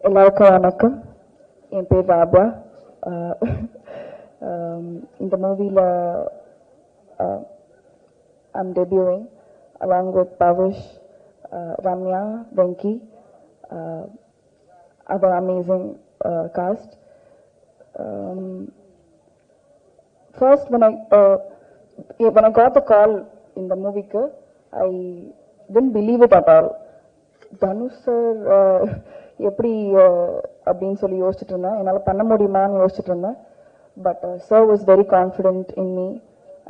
எல்லாருக்கும் வணக்கம். என் பேர் ராபா. இந்த மூவியில் I'm debuting along with Pavish, Ramya, Venki, other amazing cast. First, when I got the call in the movie, I didn't believe it at all. Dhanush sir எப்படி அப்படின்னு சொல்லி யோசிச்சுட்டு இருந்தேன், என்னால் பண்ண முடியுமான்னு யோசிச்சுட்டு இருந்தேன். But sir was very confident in me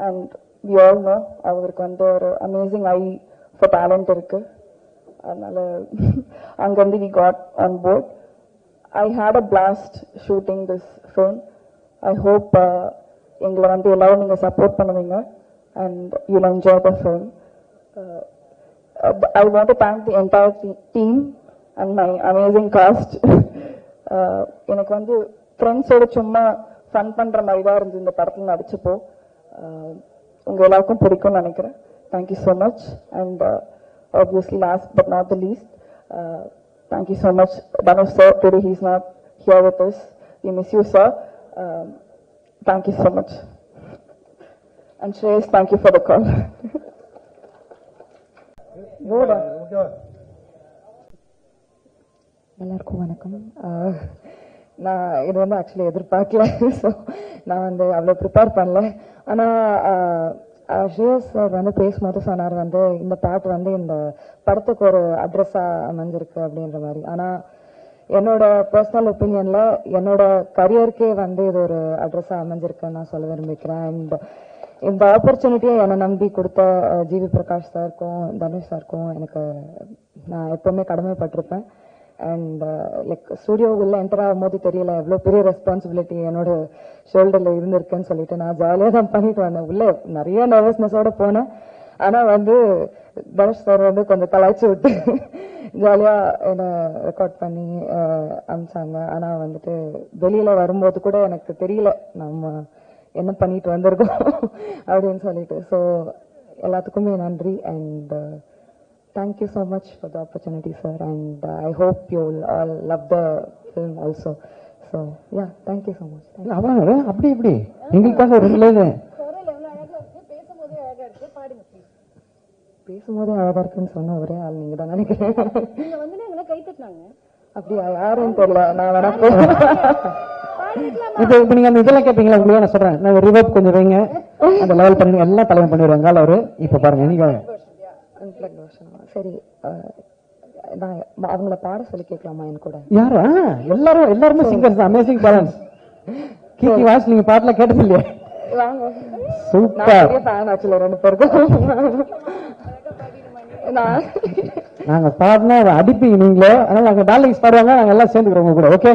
and we all know அவருக்கு வந்து ஒரு அமேசிங் ஐ ஃபார் டேலண்ட் இருக்கு. அதனால அங்கேருந்து we got on board. I had a blast shooting this film. I hope எங்களை வந்து எல்லாரும் நீங்கள் சப்போர்ட் பண்ணுவீங்க and you'll enjoy the film. I want to thank the entire team and my amazing cast. எனக்கு வந்து ஃப்ரெண்ட்ஸோட சும்மா ஃபன் பண்ணுற மாதிரி தான் இருந்து இந்த படத்தில் நடிச்சப்போ. உங்கள் எல்லாருக்கும் பிடிக்கும்னு நினைக்கிறேன். Thank you so much. And obviously last but not the least, thank you so much Dhanush sir. Today he is not here with us. We miss you, sir. Thank you so much. And Shreyas, thank you for the call. எல்லாருக்கும் வணக்கம். நான் இது வந்து actually எதிர்பார்க்கல. So நான் வந்து அவ்வளோ prepare பண்ணல. ஆனால் ஸ்ரேயஸ் சார் வந்து பேசும்போது சொன்னார் வந்து இந்த பாட்டு வந்து இந்த படத்துக்கு ஒரு அட்ரஸாக அமைஞ்சிருக்கு அப்படின்ற மாதிரி. ஆனால் என்னோட பர்சனல் ஒப்பீனியனில் என்னோட கரியருக்கே வந்து இது ஒரு அட்ரஸாக அமைஞ்சிருக்குன்னு நான் சொல்ல விரும்பிக்கிறேன். அண்ட் இந்த ஆப்பர்ச்சுனிட்டியை என்னை நம்பி கொடுத்த ஜிவி பிரகாஷ் சாருக்கும் தனுஷ் சாருக்கும் எனக்கு நான் எப்போவுமே கடமைப்பட்டிருப்பேன். அண்ட் லைக் ஸ்டுடியோ உள்ள என்டர் ஆகும் போது தெரியல எவ்வளோ பெரிய ரெஸ்பான்சிபிலிட்டி என்னோட ஷோல்டரில் இருந்திருக்குன்னு சொல்லிட்டு நான் ஜாலியாக தான் பண்ணிட்டு வந்தேன். உள்ளே நிறைய நர்வஸ்னஸோட போனேன். ஆனால் வந்து தனுஷ் சார் வந்து கொஞ்சம் கலாய்ச்சி விட்டு ஜாலியாக என்னை ரெக்கார்ட் பண்ணி அனுப்பிச்சாங்க. ஆனால் வந்துட்டு வெளியில் வரும்போது கூட எனக்கு தெரியல நம்ம என்ன பண்ணிட்டு வந்திருக்கோம் அப்படின்னு சொல்லிட்டு. ஸோ எல்லாத்துக்குமே நன்றி. And thank you so much for the opportunity, sir, and I hope you all love the film also. So yeah, thank you so much. அவங்களே அப்படி இப்படி எங்களுக்காக ஒரு லைன் பேசும்போது அழகா இருக்குன்னு சொன்ன ஒரே ஆள் நீங்க தான் நினைக்கிறேன். அப்படியா? யாரும் தெரியல. நான் வேணா இப்போ நீங்க அந்த இதெல்லாம் கேட்பீங்களா? உங்களுக்கு நான் சொல்றேன், நான் ரிவர்ப் கொஞ்சம் வைங்க, அந்த லெவல் பண்ணி எல்லாம் தலைமை பண்ணிடுவாங்க அவரு. இப்ப பாருங்க நீங்க சரி, நான் அவங்கள பாட சொல்லி கேட்கலாமா என் கூட? யாரா? எல்லாருமே singers, amazing balance. Kiki voice நீங்க பாட்டுல கேட்டது இல்லையா? சூப்பர். ரெண்டு பேருக்கும் நாங்க பாடினா அடிப்பீங்க நீங்களே. அதனால நாங்க டார்லிங்ஸ் பாடுவாங்க, நாங்க எல்லாம் சேர்ந்துக்கிறோம் கூட. Okay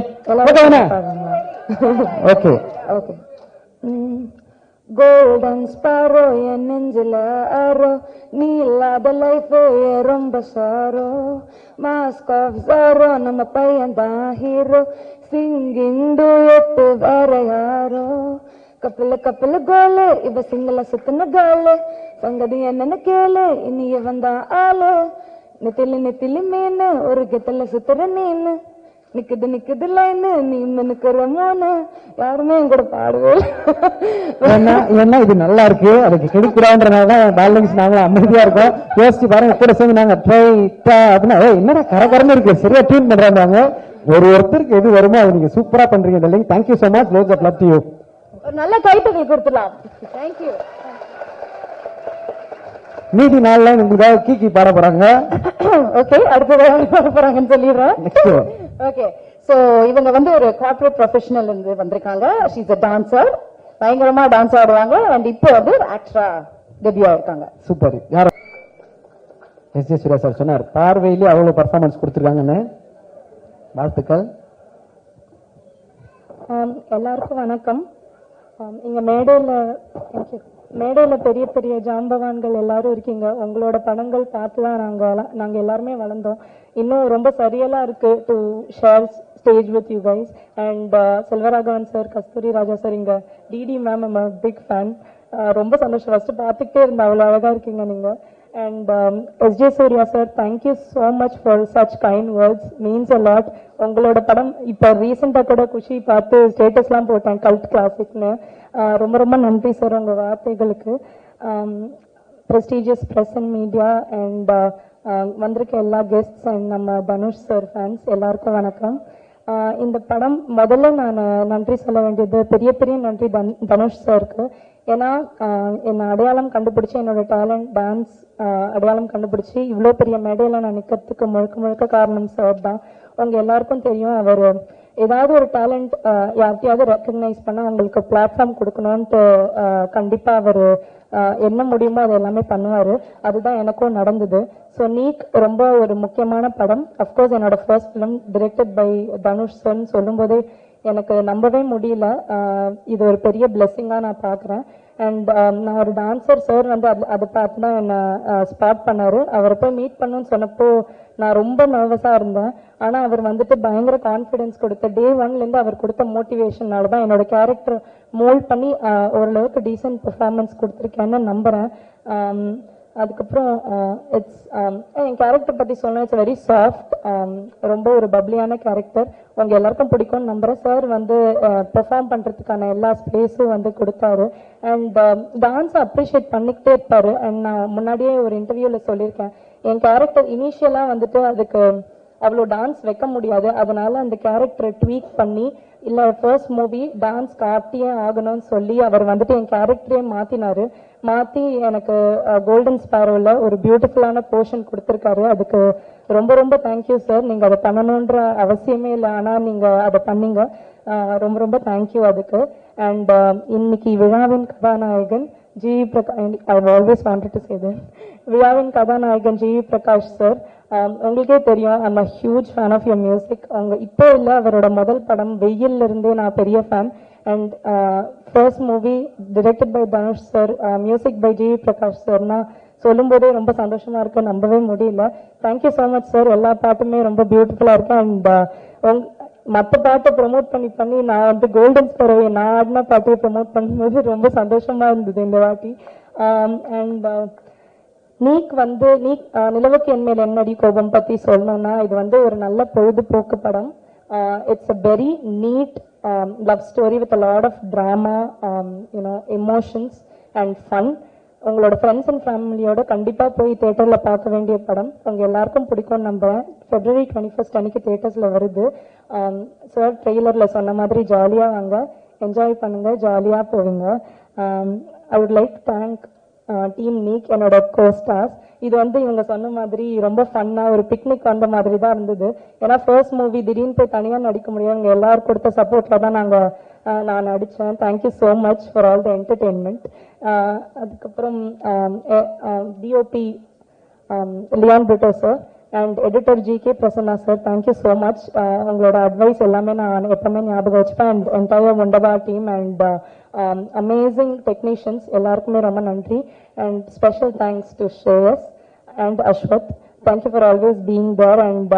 okay okay. Golden sparrow என் நெஞ்சில ஆரோ, நீ இல்லாத லைஃப் ரொம்ப சாரோ. மாஸ்க் ஆஃப் சாரோ, நம்ம பையன் தான் ஹீரோ. சிங்கிங் டூயட் வேற யாரோ. கப்பல கோலு, இவ சிங்கள சுத்தின காலு. சங்கதி என்னன்னு கேளு, இனி இவன் தான் ஆளு. நெத்திலி மீனு, ஒரு கெத்தல சுத்துற நீனு. நிக்குது லைனு, நீ நிக்கிற மோனு. யாருமே என் கூட பாடுவே. ஏன்னா இது நல்லா இருக்கு, அதுக்கு கிடைக்கூடாதுன்றனாலதான் டார்லிங்ஸ் நாங்களும் அமைதியா இருக்கோம். யோசிச்சு பாருங்க, கூட சேர்ந்து நாங்க அப்படின்னா என்னடா கரகரன்னு இருக்கு, சரியா டியூன் பண்றாங்க. ஒருத்தருக்கு எது வருமோ அது நீங்க சூப்பரா பண்றீங்க darling. Thank you so much. Lots of love to you. ஒரு நல்ல கைத்தட்டல் கொடுத்துடலாம். தேங்க்யூ. மீதி நாள்ல உங்களுக்காக கீகி பாட போறாங்க. ஓகே, அடுத்தது பாட போறாங்கன்னு சொல்லிடுறேன். ஓகே, சோ இவங்க வந்து ஒரு கார்ப்பரேட் ப்ரொஃபஷனல் இருந்து வந்திருக்காங்க. She is a dancer. பயங்கரமா டான்ஸ் ஆடுவாங்க. அண்ட் இப்போ வந்து ஆக்டரா டெபியூ ஆயிருக்காங்க. சூப்பர். யார்? எஸ் ஜே சூர்யா சார் சொன்னார் பார்வையிலே அவ்வளவு பர்ஃபார்மன்ஸ் கொடுத்துருக்காங்கன்னு. வாழ்த்துக்கள். எல்லாருக்கும் வணக்கம். இங்க மேடையில பெரிய பெரிய ஜாம்பவான்கள் எல்லாரும் இருக்கீங்க. உங்களோட படங்கள் பார்த்து தான் நாங்க எல்லாருமே வளர்ந்தோம். இன்னும் ரொம்ப சரியலா இருக்கு to share stage with you guys. And Selvaraghavan sir, Kasthuri Raja sir, இங்க டிடி மேம், பிக் ஃபேன். ரொம்ப சந்தோஷம். ஃபர்ஸ்ட் பார்த்துக்கிட்டே இருந்தேன், அவ்வளோ அழகா இருக்கீங்க நீங்க. And S.J. Surya sir, thank you so much for such kind words. Means a lot. உங்களோட படம் இப்போ ரீசெண்டாக கூட குஷி பார்த்து ஸ்டேட்டஸ்லாம் போட்டேன் கல்ட் கிளாசிக்னு. ரொம்ப ரொம்ப நன்றி சார் உங்கள் வார்த்தைகளுக்கு. Prestigious press and media and வந்திருக்க எல்லா கெஸ்ட்ஸ் அண்ட் நம்ம தனுஷ் சார் ஃபேன்ஸ் எல்லாருக்கும் வணக்கம். இந்த படம் முதல்ல நான் நன்றி சொல்ல வேண்டியது பெரிய பெரிய நன்றி தனுஷ் சாருக்கு. ஏன்னா என்னை அடையாளம் கண்டுபிடிச்சி என்னோட டேலண்ட் டான்ஸ் அடையாளம் கண்டுபிடிச்சி இவ்வளோ பெரிய மேடையில் நான் நிற்கிறதுக்கு முழுக்க முழுக்க காரணம் சார் தான். உங்கள் எல்லாருக்கும் தெரியும், அவர் ஏதாவது ஒரு டேலண்ட் யார்கிட்டையாவது ரெக்கக்னைஸ் பண்ணால் அவங்களுக்கு பிளாட்ஃபார்ம் கொடுக்கணுன்ட்டு கண்டிப்பாக அவர் என்ன முடியுமோ அது எல்லாமே பண்ணுவார். அதுதான் எனக்கும் நடந்தது. ஸோ நீக் ரொம்ப ஒரு முக்கியமான படம். அஃப்கோர்ஸ் என்னோட first film directed by Dhanush சார்ன்னு சொல்லும்போதே எனக்கு நம்பவே முடியல. இது ஒரு பெரிய பிளெஸ்ஸிங்காக நான் பார்க்குறேன். அண்ட் நான் ஒரு டான்ஸர், சார் வந்து அதை பார்த்து தான் என்னை ஸ்பாட் பண்ணார். அவரை போய் மீட் பண்ணுன்னு சொன்னப்போ நான் ரொம்ப நர்வஸாக இருந்தேன். ஆனால் அவர் வந்துட்டு பயங்கர கான்ஃபிடென்ஸ் கொடுத்த டே ஒன்லேருந்து அவர் கொடுத்த மோட்டிவேஷனால தான் என்னோட கேரக்டர் மோல்ட் பண்ணி ஓரளவுக்கு டீசென்ட் பெர்ஃபார்மன்ஸ் கொடுத்துருக்கேன்னு நம்புகிறேன். அதுக்கப்புறம் என் கேரக்டர் பற்றி சொன்னால் இட்ஸ் வெரி சாஃப்ட், ரொம்ப ஒரு பப்ளியான கேரக்டர். உங்கள் எல்லாருக்கும் பிடிக்கும்னு நம்புகிறேன். சார் வந்து பெர்ஃபார்ம் பண்ணுறதுக்கான எல்லா ஸ்பேஸும் வந்து கொடுத்தாரு. அண்ட் டான்ஸை அப்ரிஷியேட் பண்ணிக்கிட்டே இருப்பார். அண்ட் நான் முன்னாடியே ஒரு இன்டர்வியூவில் சொல்லியிருக்கேன், என் கேரக்டர் இனிஷியலாக வந்துட்டு அதுக்கு அவ்வளோ டான்ஸ் வைக்க முடியாது. அதனால அந்த கேரக்டரை ட்வீக் பண்ணி இல்லை ஃபர்ஸ்ட் மூவி டான்ஸ் காட்டியே ஆகணும்னு சொல்லி அவர் வந்துட்டு என் கேரக்டரே மாற்றி எனக்கு கோல்டன் ஸ்பேரோவில் ஒரு பியூட்டிஃபுல்லான போர்ஷன் கொடுத்துருக்காரு. அதுக்கு ரொம்ப ரொம்ப தேங்க்யூ சார். நீங்கள் அதை பண்ணணுன்ற அவசியமே இல்லை, ஆனால் நீங்கள் அதை பண்ணீங்க. ரொம்ப ரொம்ப தேங்க்யூ அதுக்கு. அண்ட் இன்னைக்கு விழாவின் கதாநாயகன் GV Prakash, I always wanted to say that, விழாவின் கதாநாயகன் ஜிவி பிரகாஷ் சார். உங்களுக்கே தெரியும், I'm a huge fan of your music. அவங்க இப்போ இல்லை, அவரோட முதல் படம் வெயில்ல இருந்தே நான் பெரிய fan. And first movie directed by Dhanush sir, music by GV Prakash சார்னா சொல்லும்போதே ரொம்ப சந்தோஷமா இருக்கு, நம்பவே முடியல. Thank you so much sir. எல்லா பாட்டுமே ரொம்ப பியூட்டிஃபுல்லாக இருக்கு. அண்ட் மற்ற பாட்டை ப்ரமோட் பண்ணி நான் வந்து கோல்டன் ஸ்பேரோவை நான் ஆடின பாட்டையை ப்ரமோட் பண்ணும்போது ரொம்ப சந்தோஷமா இருந்தது இந்த வாட்டி. அண்ட் நீக் நிலவுக்கு என் மேல் என்னடி கோபம் பற்றி சொல்லணும்னா, இது வந்து ஒரு நல்ல பொழுதுபோக்கு படம். It's a very neat love story with a lot of drama, emotions and fun. உங்களோட ஃப்ரெண்ட்ஸ் அண்ட் ஃபேமிலியோட கண்டிப்பாக போய் தேட்டரில் பார்க்க வேண்டிய படம். உங்கள் எல்லாருக்கும் பிடிக்கும்னு நம்புறேன். February 21st அன்னைக்கு தேட்டர்ஸில் வருது. சார் ட்ரெய்லரில் சொன்ன மாதிரி ஜாலியாக வாங்க, என்ஜாய் பண்ணுங்க, ஜாலியாக போவீங்க. I would like thank team Neek, என்னோட கோஸ்டார்ஸ். இது வந்து இவங்க சொன்ன மாதிரி ரொம்ப ஃபன்னாக ஒரு பிக்னிக் வந்த மாதிரி தான் இருந்தது. ஏன்னா ஃபர்ஸ்ட் மூவி திடீர்னு போய் தனியாக நடிக்க முடியும், இவங்க எல்லாரும் கொடுத்த சப்போர்ட்டில் தான் நான் நடித்தேன். Thank you so much for all the entertainment. அதுக்கப்புறம் DOP Leon Britto sir and editor GK Prasanna sir, thank you so much. உங்களோட அட்வைஸ் எல்லாமே நான் எப்பவுமே ஞாபகம் வச்சுப்பேன். அண்ட் என்டையர் முண்டபா டீம் அண்ட் அமேசிங் டெக்னீஷியன்ஸ் எல்லாருக்குமே ரொம்ப நன்றி. And special thanks to Shreyas and Ashwath. Thank you for always being there and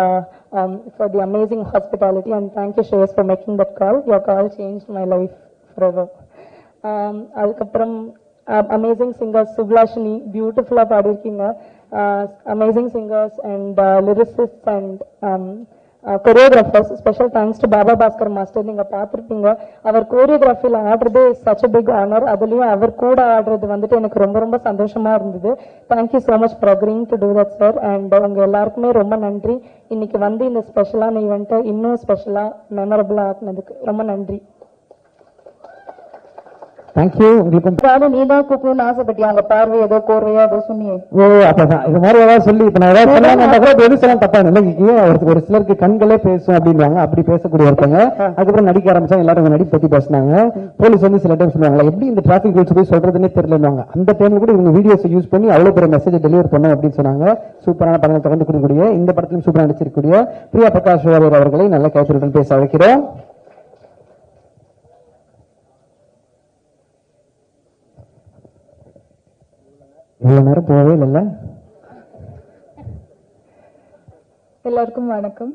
for the amazing hospitality, and thank you Shreyas for making that call. Your call changed my life forever. அதுக்கப்புறம் amazing singers Subhlashini, beautiful பாடிருக்கீங்க. Amazing singers and lyricists and choreographers. Special thanks to Baba Bhaskar Master. நீங்க பார்த்திருப்பீங்க, அவர் கோரியோகிராஃபியில் ஆடுறது such a big honor. அதுலயும் அவர் கூட ஆடுறது வந்துட்டு எனக்கு ரொம்ப ரொம்ப சந்தோஷமா இருந்தது. Thank you so much for அக்ரிங் to do that sir. And உங்க எல்லாருக்குமே ரொம்ப நன்றி. இன்னைக்கு வந்து இந்த ஸ்பெஷலான ஈவெண்ட்டை இன்னும் ஸ்பெஷலா மெமரபிளா ஆக்குனதுக்கு ரொம்ப நன்றி. தேங்க்யூ. உங்களுக்கு நீ தான் கூப்பிடணும்னு ஆசைப்பட்டியா? அவங்க பார்வை ஏதோ கோர்வையா ஏதோ சொன்னியே. ஓ அப்பதான் இது மாதிரி ஏதாவது சொல்லி இப்ப நான் ஏதாவது சொன்னா எது சொல்ல தப்பா நிலைக்கு ஒரு சிலருக்கு கண்களே பேசும் அப்படின்வாங்க. அப்படி பேசக்கூடிய ஒருத்தங்க அதுக்கப்புறம் நடிக்க ஆரம்பிச்சா எல்லாரும் நடிப்பு பத்தி பேசினாங்க. போலீஸ் வந்து சில டைம் சொல்லுவாங்க, எப்படி இந்த டிராபிக் ரூல்ஸ் போய் சொல்றதுன்னே தெரியலவாங்க. அந்த டைம்ல கூட இவங்க வீடியோஸ் யூஸ் பண்ணி அவ்வளவு பெரிய மெசேஜ் டெலிவர் பண்ணோம் அப்படின்னு சொன்னாங்க. சூப்பரான படங்கள் தொடர்ந்து கொடுக்கக்கூடிய இந்த படத்திலும் சூப்பரா நடிச்சிருக்கக்கூடிய பிரியா பிரகாஷ் அவர்களை நல்ல கைத்தறியுடன் பேச வைக்கிறோம். இவ்வளவு நேரம் போகவே இல்லை. எல்லாருக்கும் வணக்கம்.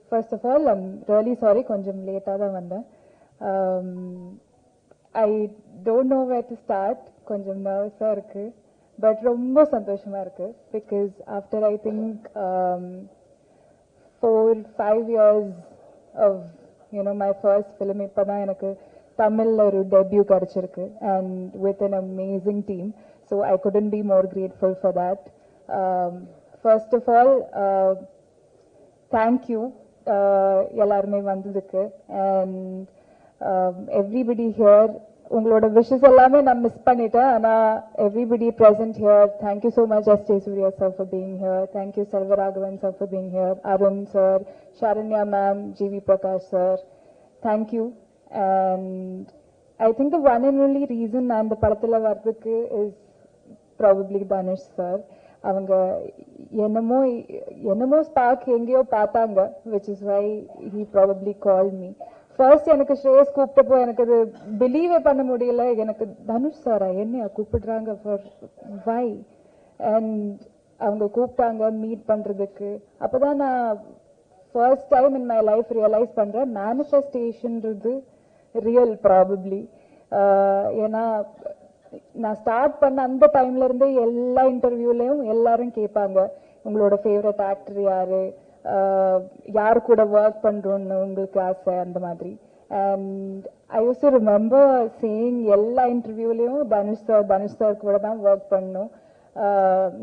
First of all I'm really sorry, கொஞ்சம் லேட்டாக தான் வந்தேன். I don't know where to start. கொஞ்சம் நர்வஸாக இருக்கு. பட் ரொம்ப சந்தோஷமா இருக்கு because after I think 4-5 years of my first film இப்பதான் எனக்கு தமிழ்ல ஒரு டெபியூ கிடைச்சிருக்கு and with an amazing team, so I couldn't be more grateful for that. First of all, thank you எல்லாருமே வந்ததுக்கு and everybody here. உங்களோட wishes எல்லாமே நான் மிஸ் பண்ணிட்டேன். ஆனா everybody present here, thank you so much S. J. Surya sir for being here. Thank you Selvaraghavan sir for being here. Arun sir, Sharanya ma'am, G.V. Prakash sir, thank you. And I think the one and only reason நான் இந்த படத்துல வர்றதுக்கு is probably Dhanush sir. அவங்க என்னமோ spark எங்கேயோ பார்த்தாங்க, which is why he probably called me. First எனக்கு ஸ்ரேயஸ் கூப்பிட்டப்போ எனக்கு அது பிலீவே பண்ண முடியல. எனக்கு தனுஷ் சாரா என்னையா கூப்பிடுறாங்க ஃபார் வை, அண்ட் அவங்க கூப்பிட்டாங்க மீட் பண்றதுக்கு. அப்பதான் நான் first time in my life realise பண்றேன் மேனிஃபெஸ்டேஷன்றது ரியல் ப்ராபப்ளி. ஏன்னா நான் ஸ்டார்ட் பண்ண அந்த டைம்ல இருந்தே எல்லா இன்டர்வியூலயும் எல்லாரும் கேட்பாங்க உங்களோட ஃபேவரட் ஆக்டர் யாரு, யாரு கூட ஒர்க் பண்றோம்னு உங்களுக்கு ஆசை, அந்த மாதிரி. And I use to remember saying எல்லா இன்டர்வியூலயும் தனுஷ் சார் கூட தான் ஒர்க் பண்ணணும்,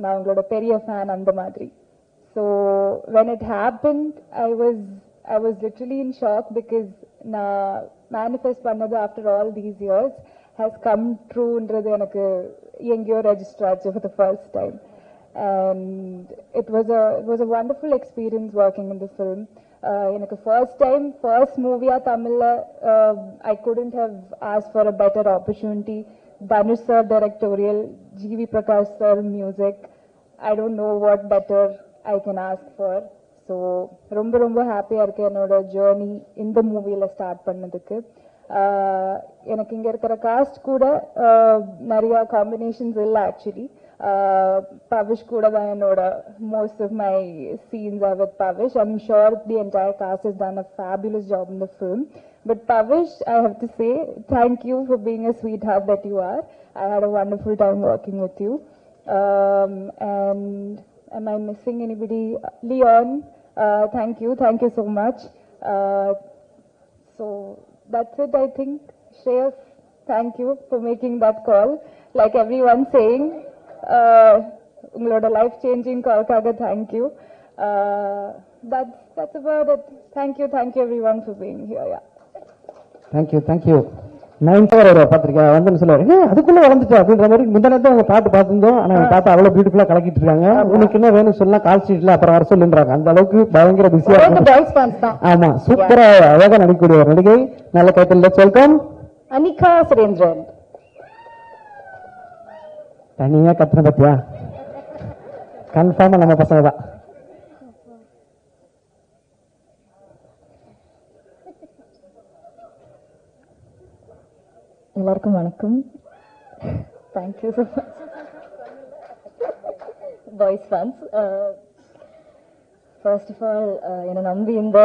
நான் உங்களோட பெரிய ஃபேன், அந்த மாதிரி. So when it happened I was literally in shock because நான் மேனிஃபெஸ்ட் பண்ணது after all these years has come trueன்றது எனக்கு எங்கேயோ ரெஜிஸ்டர் ஆச்சு for the first time. And it was a wonderful experience working in the film. எனக்கு first movie Tamil, I couldn't have asked for a better opportunity. Dhanush sir directorial, G.V. Prakash sir music, I don't know what better I can ask for. So ரொம்ப ஹாப்பியா இருக்கு என்னோட journey இந்த மூவில start பண்ணதுக்கு. எனக்கு இங்க இருக்கிற காஸ்ட் கூட நிறைய காம்பினேஷன்ஸ் இல்லை actually. Pavish kuda da enoda most of my scenes are with Pavish. I'm sure the entire cast has done a fabulous job in the film, but Pavish, I have to say thank you for being a sweetheart that you are. I had a wonderful time working with you. And am I missing anybody? Leon, thank you so much. So that's it, I think. Shreyas, thank you for making that call. Like everyone saying, உங்களோட life changing கால்காக thank you. That's about it. Thank you everyone for being here. Yeah. Thank you. 9th ஒரு பத்திரிக்கை வந்து சொல்லுவாரு, அதுக்குள்ள வளர்ந்துச்சு அப்படின்ற மாதிரி. முந்தானத்தை அவங்க பாட்டு பார்த்துருந்தோம், ஆனா பாத்து அவ்வளவு பியூட்டிஃபுல்லா கலக்கிட்டு இருக்காங்க. உனக்கு என்ன வேணும் சொல்லலாம், கால் ஸ்ட்ரீட்ல அப்புறம் வர சொல்லுன்றாங்க. அந்த அளவுக்கு பயங்கர பிஸியா இருக்கு. ஆமா, சூப்பரா அழகா நடிக்கக்கூடிய ஒரு நடிகை. நல்ல கைத்தல் வெல்கம் அனிகா சுரேந்திரன். தனியா கத்துன பத்தியா, கன்ஃபார்மா நம்ம பசங்க தான். எல்லாருக்கும் வணக்கம். Thank you so much boys fans. First of all என்னை நம்பி இந்த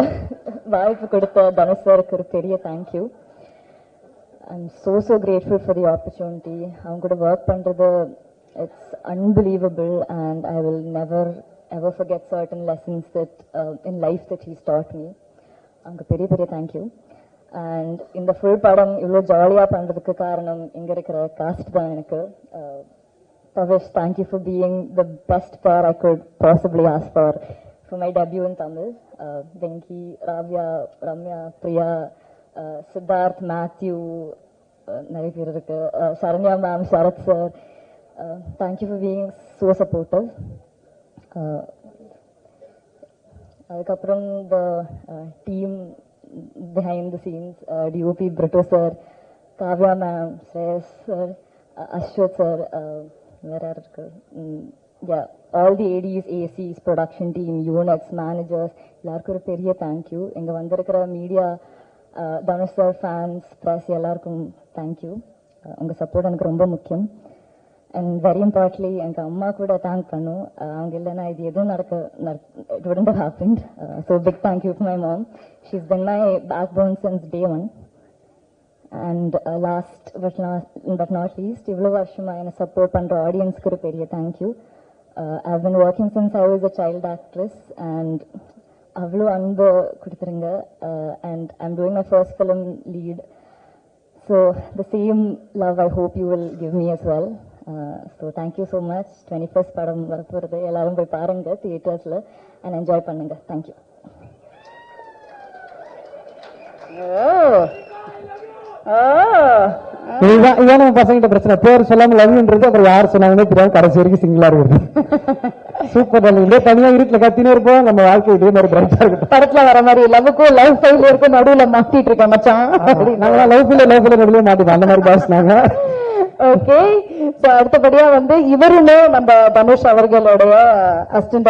வாய்ப்பு கொடுத்த தனுஷ் சாருக்கு ஒரு பெரிய thank you. I'm so grateful for the opportunity. I'm going to work பண்றது, it's unbelievable, and I will never ever forget certain lessons that in life that he's taught me. அங்க பெரிய thank you. And இந்த full படம் இவ்வளோ ஜாலியா பண்றதுக்கு காரணம் இங்க இருக்கிற காஸ்ட் தான். எனக்கு Pavish, thank you for being the best pair I could possibly ask for my debut in Tamil. Venki, Ravya, Ramya, Priya, Siddharth, Matthew, நிறைய பேர் இருக்கு, Saranya ma'am, Sarath sir, thank you for being so supportive. அதுக்கப்புறம் the team behind the scenes, DOP Britto sir, Kavya ma'am, Shreyas sir, Ashwath sir, வேற யார் இருக்கு, all the ADs, ACs, production team, units, managers, எல்லாருக்கும் ஒரு பெரிய தேங்க்யூ. இங்க வந்திருக்கிற media, Dhanush sir, fans, press, எல்லாருக்கும் தேங்க்யூ. உங்கள் சப்போர்ட் எனக்கு ரொம்ப முக்கியம். அண்ட் வெரி இம்பார்ட்லி எனக்கு அம்மா கூட தேங்க் பண்ணும். அவங்க இல்லைன்னா இது எதுவும் it wouldn't have happened. So big thank you to my mom. She's been my backbone since day one. And last but not least இவ்வளோ வருஷமாக என்னை சப்போர்ட் பண்ணுற ஆடியன்ஸ்க்கு ஒரு பெரிய thank you. I've been working since I was a child actress and அவ்வளோ அன்பு கொடுத்துருங்க. And I'm doing my first film lead. So the same love I hope you will give me as well. So thank you so much. 21st படம் வரப்போகிறது, எல்லாரும் போய் பாருங்க தியேட்டர்ஸில் and enjoy பண்ணுங்க. Thank you. இதான் நம்ம பசங்கிட்ட பிரச்சனை, பேர் சொல்லாம லவ்ன்றது அப்புறம் யார் சொன்னாங்கன்னே தெரியாம கடைசி வரைக்கும் சிங்கிளா இருக்குது. சூப்பர். இதே தனியா வீட்டுல கத்தினே இருப்போம், நம்ம வாழ்க்கை இதே மாதிரி பிரைட்டா இருக்கும். படத்துல வர மாதிரி லவ்வுக்கும் லவ் ஃபெயிலியருக்கும் நடுவுல மாட்டிட்டு இருக்கேன் மச்சான். நாங்க லவ் ஃபெயிலியர் நடுவுல மாட்டிப்போம், அந்த மாதிரி பேசினாங்க. ஓகே, அடுத்தபடியா இவருமே நம்ம தனுஷ் அவர்களுடைய அசிஸ்டன்ட்